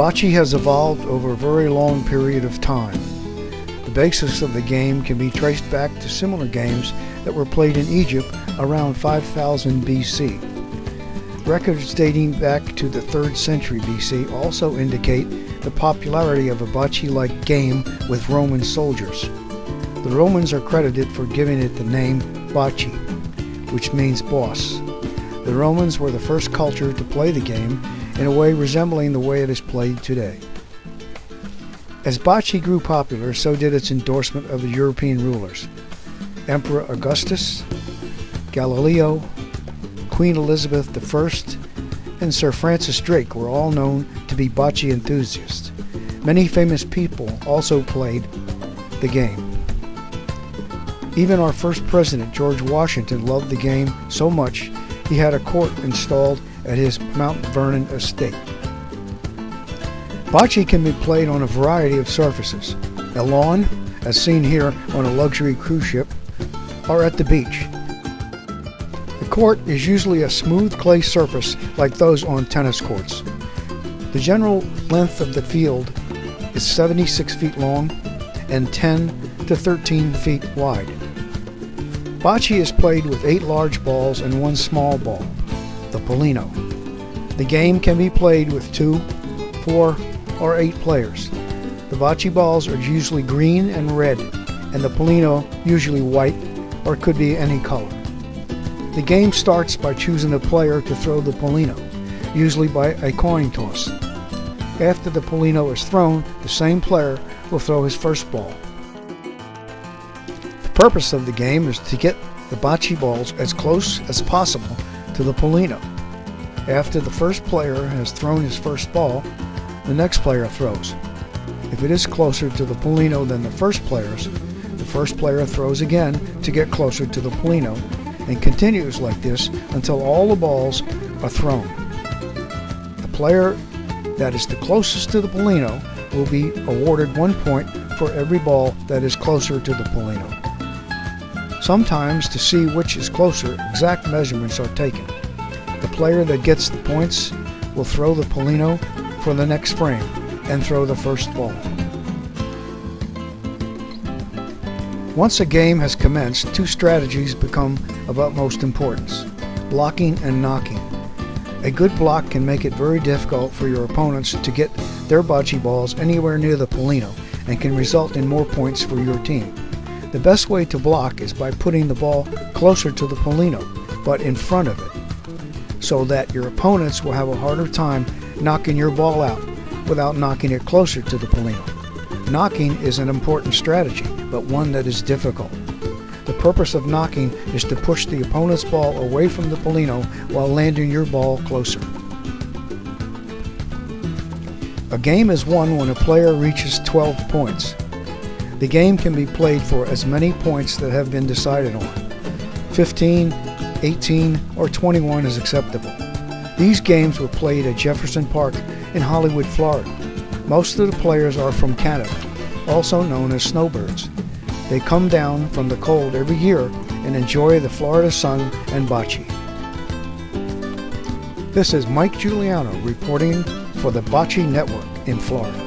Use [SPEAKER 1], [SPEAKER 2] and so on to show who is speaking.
[SPEAKER 1] Bocce has evolved over a very long period of time. The basics of the game can be traced back to similar games that were played in Egypt around 5000 BC. Records dating back to the 3rd century BC also indicate the popularity of a bocce-like game with Roman soldiers. The Romans are credited for giving it the name bocce, which means boss. The Romans were the first culture to play the game in a way resembling the way it is played today. As bocce grew popular, so did its endorsement of the European rulers. Emperor Augustus, Galileo, Queen Elizabeth I, and Sir Francis Drake were all known to be bocce enthusiasts. Many famous people also played the game. Even our first president, George Washington, loved the game so much he had a court installed at his Mount Vernon estate. Bocce can be played on a variety of surfaces: a lawn, as seen here on a luxury cruise ship, or at the beach. The court is usually a smooth clay surface like those on tennis courts. The general length of the field is 76 feet long and 10 to 13 feet wide. Bocce is played with 8 large balls and 1 small ball, the Polino. The game can be played with 2, 4, or 8 players. The bocce balls are usually green and red, and the Polino usually white, or could be any color. The game starts by choosing a player to throw the Polino, usually by a coin toss. After the Polino is thrown, the same player will throw his first ball. The purpose of the game is to get the bocce balls as close as possible to the Polino. After the first player has thrown his first ball, the next player throws. If it is closer to the Polino than the first player throws again to get closer to the Polino, and continues like this until all the balls are thrown. The player that is the closest to the Polino will be awarded 1 point for every ball that is closer to the Polino. Sometimes, to see which is closer, exact measurements are taken. The player that gets the points will throw the Polino for the next frame and throw the first ball. Once a game has commenced, 2 strategies become of utmost importance: blocking and knocking. A good block can make it very difficult for your opponents to get their bocce balls anywhere near the Polino and can result in more points for your team. The best way to block is by putting the ball closer to the Polino, but in front of it, so that your opponents will have a harder time knocking your ball out without knocking it closer to the Polino. Knocking is an important strategy, but one that is difficult. The purpose of knocking is to push the opponent's ball away from the Polino while landing your ball closer. A game is won when a player reaches 12 points. The game can be played for as many points that have been decided on. 15, 18, or 21 is acceptable. These games were played at Jefferson Park in Hollywood, Florida. Most of the players are from Canada, also known as snowbirds. They come down from the cold every year and enjoy the Florida sun and bocce. This is Mike Giuliano reporting for the Bocce Network in Florida.